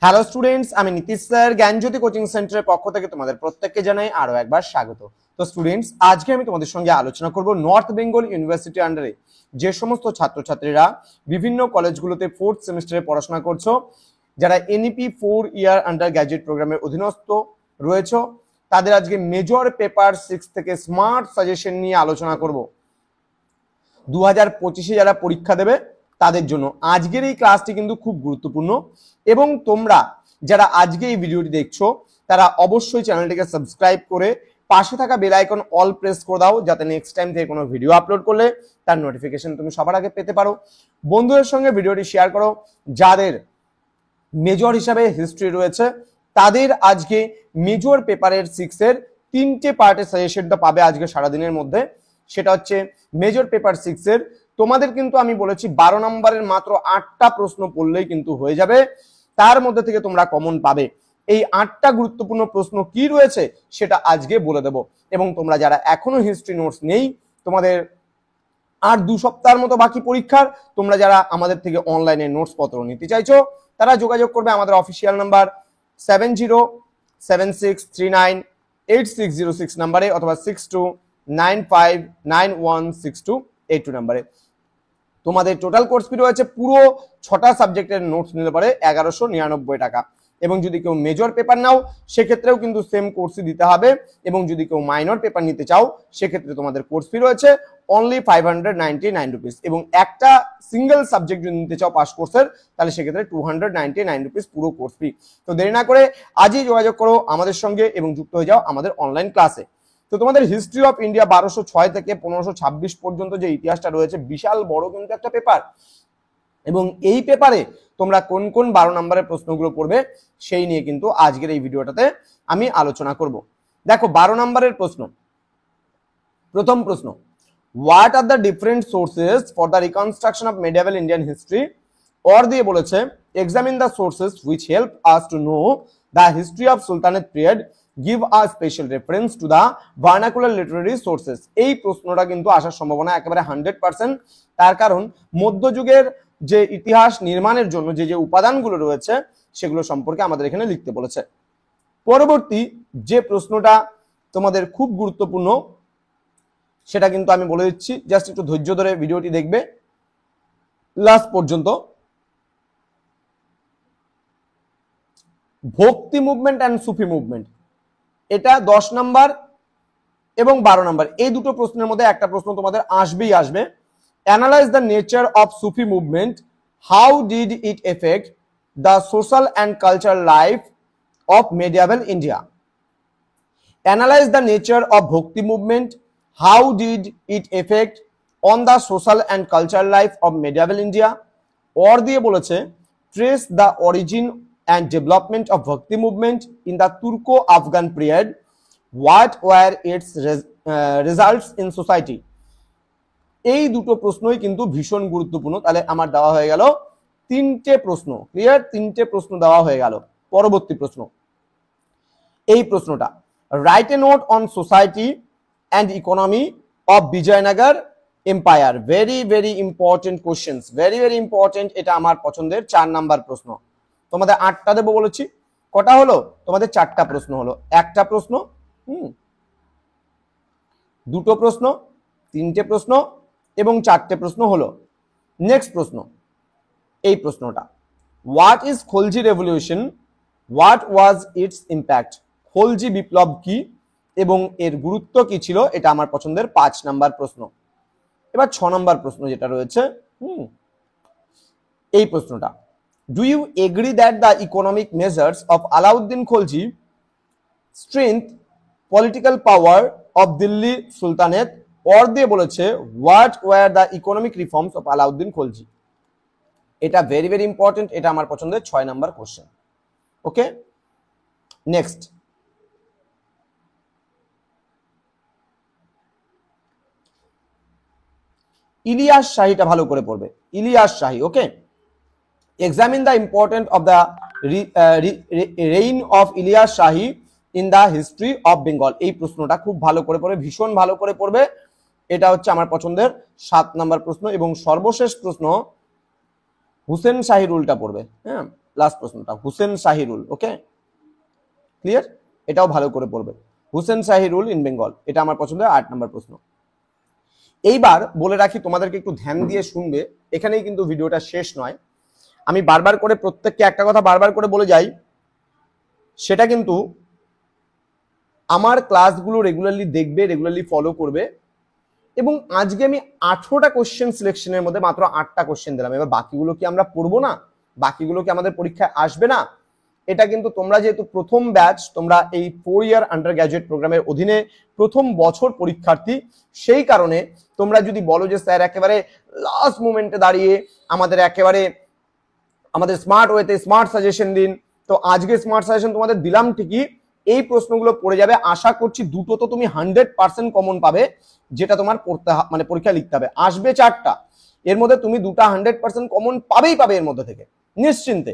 Hello students, আমি Nitish sir জ্ঞানজ্যোতি coaching সেন্টারের পক্ষ থেকে তোমাদের প্রত্যেককে জানাই আরো একবার স্বাগত। তো স্টুডেন্টস, আজকে আমি তোমাদের সঙ্গে আলোচনা করব নর্থ বেঙ্গল ইউনিভার্সিটি আন্ডারে যে সমস্ত ছাত্রছাত্রীরা বিভিন্ন কলেজগুলোতে 4th সেমিস্টারে পড়াশোনা করছো, যারা এনইপি 4 ইয়ার আন্ডার গ্র্যাজুয়েট প্রোগ্রামের অধীনস্থ রয়েছে, তাদের আজকে মেজর পেপার 6 থেকে স্মার্ট সাজেশন নিয়ে আলোচনা করব। 2025-এ যারা পরীক্ষা দেবে তাদের জন্য আজকের এই ক্লাসটি কিন্তু খুব গুরুত্বপূর্ণ, এবং তোমরা যারা আজকে এই ভিডিওটি দেখছো তারা অবশ্যই চ্যানেলটিকে সাবস্ক্রাইব করে পাশে থাকা বেল আইকন অল প্রেস করে দাও, যাতে নেক্সট টাইম থেকে কোনো ভিডিও আপলোড করলে তার নোটিফিকেশন তুমি সবার আগে পেতে পারো। বন্ধুদের সঙ্গে ভিডিওটি শেয়ার করো। যাদের মেজর হিসাবে হিস্ট্রি রয়েছে তাদের আজকে মেজর পেপারের 6-এর 3টে পার্টের সাজেশনটা পাবে আজকে সারাদিনের মধ্যে। সেটা হচ্ছে মেজর পেপার 6-এর তোমাদের কিন্তু আমি বলেছি 12 নম্বরের মাত্র 8টা প্রশ্ন পড়লেই কিন্তু হয়ে যাবে, তার মধ্যে থেকে তোমরা কমন পাবে। এই 8টা গুরুত্বপূর্ণ প্রশ্ন কি রয়েছে সেটা আজকে বলে দেব। এবং তোমরা যারা এখনো হিস্ট্রি নোটস নেই, তোমাদের আর 2 সপ্তাহের মতো বাকি পরীক্ষার, তোমরা যারা আমাদের থেকে অনলাইনে নোটস পত্র নিতে চাইছো তারা যোগাযোগ করবে আমাদের অফিসিয়াল নাম্বার 7076398606 নাম্বারে অথবা 6295916282 নাম্বারে। তোমাদের টোটাল কোর্স ফি রয়েছে পুরো 6টা সাবজেক্টের নোটস নিলে পারে 1199 টাকা। এবং যদি কেউ মেজর পেপার নাও সেক্ষেত্রেও কিন্তু সেম কোর্সই দিতে হবে। এবং যদি কেউ মাইনর পেপার নিতে চাও সেক্ষেত্রে তোমাদের কোর্স ফি রয়েছে অনলি 599 রুপিস। এবং একটা সিঙ্গেল সাবজেক্ট যদি নিতে চাও পাস কোর্সের তাহলে সেক্ষেত্রে 299 রুপিস পুরো কোর্স ফি। তো দেরি না করে আজই যোগাযোগ করো আমাদের সঙ্গে এবং যুক্ত হয়ে যাও আমাদের অনলাইন ক্লাসে। তো তোমাদের হিস্ট্রি অফ ইন্ডিয়া 1206 থেকে 1526 পর্যন্ত যে ইতিহাসটা রয়েছে বিশাল বড় কিন্তু একটা পেপার, এবং এই পেপারে তোমরা কোন কোন 12 নম্বরের প্রশ্নগুলো পড়বে সেই নিয়ে কিন্তু আজকের এই ভিডিওটাতে আমি আলোচনা করব। দেখো 12 নম্বরের প্রশ্ন, প্রথম প্রশ্ন, what are the different sources for the reconstruction of medieval Indian history, or দিয়ে বলেছে examine the sources which help us to know the history of sultanate period, give a special reference to the vernacular literary sources। এই প্রশ্নটা কিন্তু আসার সম্ভাবনা একেবারে 100%, তার কারণ মধ্যযুগের যে ইতিহাস নির্মাণের জন্য যে যে উপাদানগুলো রয়েছে সেগুলো সম্পর্কে আমাদের এখানে লিখতে বলেছে। পরবর্তী যে প্রশ্নটা তোমাদের খুব গুরুত্বপূর্ণ সেটা কিন্তু আমি বলে দিচ্ছি, জাস্ট একটু ধৈর্য ধরে ভিডিওটি দেখবে লাস্ট পর্যন্ত। ভক্তি মুভমেন্ট অ্যান্ড সুফি মুভমেন্ট, এটা 10 নাম্বার এবং 12 নাম্বার এই দুটো প্রশ্নের মধ্যে একটা প্রশ্ন তোমাদের আসবেই আসবে। Analyse the nature of Sufi movement, how did it effect the social and cultural life of medieval India. Analyse the nature of bhakti movement, how did it effect on the social and cultural life of medieval India. Or দিয়ে বলেছে trace the origin and development of Bhakti movement in the Turco-Afghan period, what were its results in society। এই দুটো প্রশ্নই কিন্তু ভীষণ গুরুত্বপূর্ণ। তাহলে আমার দেওয়া হয়ে গেল 3টে প্রশ্ন, ক্লিয়ার? 3টে প্রশ্ন দেওয়া হয়ে গেল। পরবর্তী প্রশ্ন, এই প্রশ্নটা, write a note on society and economy of Vijayanagar empire. Very very important questions, very very important. এটা আমার পছন্দের 4 নাম্বার প্রশ্ন। তোমাদের 8টা দেবো বলেছি, কটা হলো? তোমাদের 4টা প্রশ্ন হলো। একটা প্রশ্ন, 2টো প্রশ্ন, 3টে প্রশ্ন এবং 4টে প্রশ্ন হলো। নেক্সট প্রশ্ন, এই প্রশ্নটা, what is Khalji revolution, what was its impact. Khalji বিপ্লব কি এবং এর গুরুত্ব কি ছিল, এটা আমার পছন্দের 5 নাম্বার প্রশ্ন। এবার 6 নাম্বার প্রশ্ন যেটা রয়েছে, এই প্রশ্নটা, do you agree that the economic measures of Alauddin Khilji strength political power of Delhi Sultanate, or দিয়ে বলেছে what were the economic reforms of Alauddin Khilji। এটা ভেরি ভেরি ইম্পর্টেন্ট, এটা আমার পছন্দের 6 নাম্বার কোশ্চেন। ওকে, নেক্সট, ইলিয়াস শাহীটা ভালো করে পড়বে, ইলিয়াস শাহী। ওকে, examine the importance of the reign of Ilyas Shahi in the history of Bengal। এই প্রশ্নটা খুব ভালো করে পড়বে, ভীষণ ভালো করে পড়বে। এটা হচ্ছে আমার পছন্দের 7 নাম্বার প্রশ্ন। এবং সর্বশেষ প্রশ্ন, হুসেন শাহী রুলটা পড়বে। হ্যাঁ, লাস্ট প্রশ্নটা হুসেন শাহী রুল। ওকে, ক্লিয়ার? এটাও ভালো করে পড়বে, হুসেন শাহী রুল ইন বেঙ্গল, এটা আমার পছন্দের 8 নম্বর প্রশ্ন। এইবার বলে রাখি, তোমাদেরকে একটু ধ্যান দিয়ে শুনবে, এখানেই কিন্তু ভিডিওটা শেষ নয়। আমি বারবার করে প্রত্যেককে একটা কথা বারবার করে বলে যাই, সেটা কিন্তু আমার ক্লাসগুলো রেগুলারলি দেখবে, রেগুলারলি ফলো করবে। এবং আজকে আমি 18টা কোশ্চেন সিলেকশনের মধ্যে মাত্র 8টা কোশ্চেন দিলাম। এবার বাকিগুলো কি আমরা পড়বো না? বাকিগুলো কি আমাদের পরীক্ষায় আসবে না? এটা কিন্তু তোমরা যেহেতু প্রথম ব্যাচ, তোমরা এই 4 ইয়ার আন্ডার গ্র্যাজুয়েট প্রোগ্রামের অধীনে প্রথম বছর পরীক্ষার্থী, সেই কারণে তোমরা যদি বলো যে স্যার একেবারে লাস্ট মোমেন্টে দাঁড়িয়ে আমাদের স্মার্ট ওয়েতে স্মার্ট সাজেশন দিন, তো আজকে স্মার্ট সাজেশন তোমাদের দিলাম ঠিকই, এই প্রশ্নগুলো পড়ে যাবে। আশা করছি দুটো তো তুমি 100% কমন পাবে, যেটা তোমার পড়তে মানে পরীক্ষা লিখতে হবে। আসবে 4টা, এর মধ্যে তুমি দুটা 100% কমন পাবে এর মধ্যে থেকে, নিশ্চিন্তে।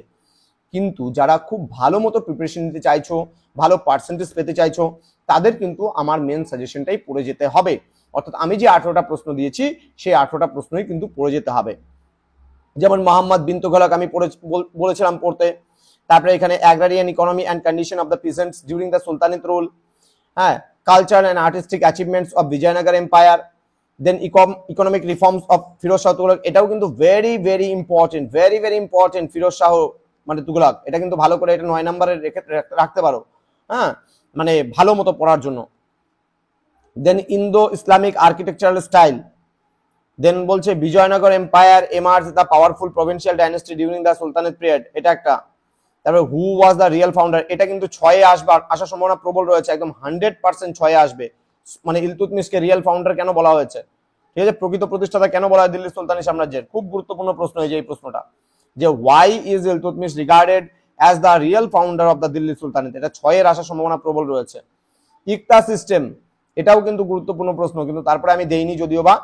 কিন্তু যারা খুব ভালো মতো প্রিপারেশন নিতে চাইছো, ভালো পার্সেন্টেজ পেতে চাইছো, তাদের কিন্তু আমার মেন সাজেশনটাই পড়ে যেতে হবে। অর্থাৎ আমি যে 18টা প্রশ্ন দিয়েছি, সেই 18টা প্রশ্নই কিন্তু পড়ে যেতে হবে। যেমন মোহাম্মদ বিন তুগলক আমি বলেছিলাম পড়তে। তারপরে এখানে agrarian economy and condition of the peasants during the sultanate rule, হ্যাঁ, culture and artistic achievements of Vijayanagar empire, then economic reforms of Firoz Shah Tughlaq, এটাও কিন্তু very very important, Firoz Shah মানে তুগলক, এটা কিন্তু ভালো করে এটা 9 নম্বরে রাখতে পারো, হ্যাঁ, মানে ভালো মতো পড়ার জন্য। Then Indo Islamic architectural style, then বলছে Vijayanagar empire emerge the powerful provincial dynasty during the sultanate period, এটা একটা। তারপরে who was the real founder, এটা কিন্তু 6-এ আসার সম্ভাবনা প্রবল রয়েছে, একদম 100% 6-এ আসবে। মানে ইলতুৎমিশকে রিয়েল ফাউন্ডার কেন বলা হয়েছে, ঠিক আছে, প্রকৃত প্রতিষ্ঠাতা কেন বলা হয় দিল্লি সুলতানি সাম্রাজ্যের, খুব গুরুত্বপূর্ণ প্রশ্ন এই প্রশ্নটা, যে why is Iltutmish regarded as the real founder of the Delhi sultanate, এটা 6-এর আসার সম্ভাবনা প্রবল রয়েছে। ইকতা সিস্টেম, এটাও কিন্তু গুরুত্বপূর্ণ প্রশ্ন, কিন্তু তারপরে আমি দেইনি, যদিও বা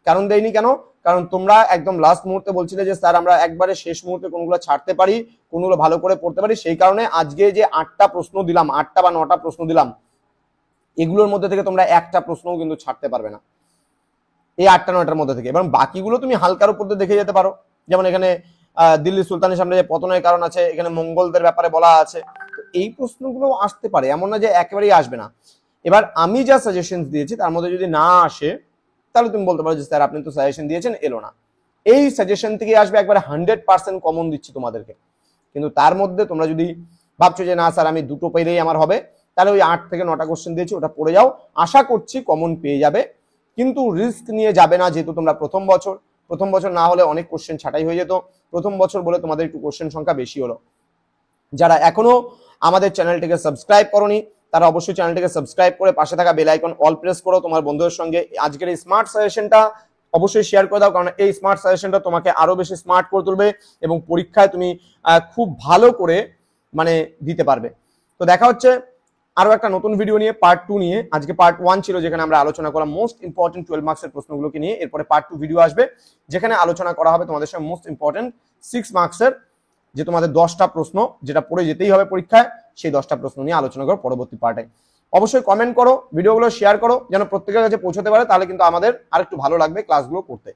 কারণ দেইনি কেন, কারণ তোমরা একদম লাস্ট মুহূর্তে বলছিলে যে স্যার আমরা একবারে শেষ মুহূর্তে কোনগুলো ছাড়তে পারি, কোনগুলো ভালো করে পড়তে পারি, সেই কারণে আজকে যে 8টা প্রশ্ন দিলাম, 8টা বা 9টা প্রশ্ন দিলাম, এগুলোর মধ্যে থেকে তোমরা একটা প্রশ্নও কিন্তু ছাড়তে পারবে না এই 8টা 9টার মধ্যে থেকে। এবং বাকিগুলো তুমি হালকার উপর দিয়ে দেখে যেতে পারো। যেমন এখানে দিল্লি সুলতানের সামনে যে পতনের কারণ আছে, এখানে মঙ্গলদের ব্যাপারে বলা আছে, তো এই প্রশ্নগুলো আসতে পারে, এমন না যে একেবারেই আসবে না। এবার আমি যা সাজেশন দিয়েছি তার মধ্যে যদি না আসে, তাহলে তুমি বলতে পারো যে স্যার আপনি তো সাজেশন দিয়েছেন, এলো না। এই সাজেশন থেকে আসবে একবারে 100% কমন দিচ্ছি তোমাদেরকে। কিন্তু তার মধ্যে তোমরা যদি ভাবছো যে না স্যার আমি দুটো পেলেই আমার হবে, তাহলে ওই 8 থেকে 9টা কোশ্চেন দিয়েছি, ওটা পড়ে যাও, আশা করছি কমন পেয়ে যাবে। কিন্তু রিস্ক নিয়ে যাবে না, যেহেতু তোমরা প্রথম বছর না হলে অনেক কোশ্চেন ছাঁটাই হয়ে যেত, প্রথম বছর বলে তোমাদের একটু কোশ্চেন সংখ্যা বেশি হলো। যারা এখনো আমাদের চ্যানেলটিকে সাবস্ক্রাইব করোনি, তারা অবশ্যই চ্যানেলটিকে সাবস্ক্রাইব করে পাশে থাকা বেল আইকন অল প্রেস করো। তোমার বন্ধুদের সঙ্গে আজকের এই স্মার্ট সাজেশনটা অবশ্যই শেয়ার করে দাও, কারণ এই স্মার্ট সাজেশনটা তোমাকে আরো বেশি স্মার্ট করে তুলবে এবং পরীক্ষায় তুমি খুব ভালো করে মানে দিতে পারবে। তো দেখা হচ্ছে আরো একটা নতুন ভিডিও নিয়ে, পার্ট 2 নিয়ে। আজকে পার্ট 1 ছিল, যেখানে আমরা আলোচনা করলাম মোস্ট ইম্পর্টেন্ট 12 মার্কসের প্রশ্নগুলোকে নিয়ে। এরপরে পার্ট 2 ভিডিও আসবে, যেখানে আলোচনা করা হবে তোমাদের সঙ্গে মোস্ট ইম্পর্টেন্ট 6 মার্কসের, যে তোমাদের 10টা প্রশ্ন যেটা পড়ে যেতেই হবে পরীক্ষায়, সেই 10টা প্রশ্ন নিয়ে আলোচনা করো পরবর্তী পার্টে। অবশ্যই কমেন্ট করো, ভিডিওগুলো শেয়ার করো, যেন প্রত্যেকের কাছে পৌঁছতে পারে, তাহলে কিন্তু আমাদের আরেকটু ভালো লাগবে ক্লাসগুলো করতে।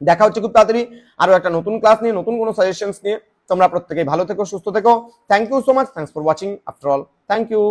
দেখা হচ্ছে খুব তাড়াতাড়ি আরো একটা নতুন ক্লাস নিয়ে, নতুন কোনো সাজেশনস নিয়ে। তোমরা প্রত্যেকেই ভালো থেকো, সুস্থ থেকো। Thank you so much, thanks for watching after all, thank you.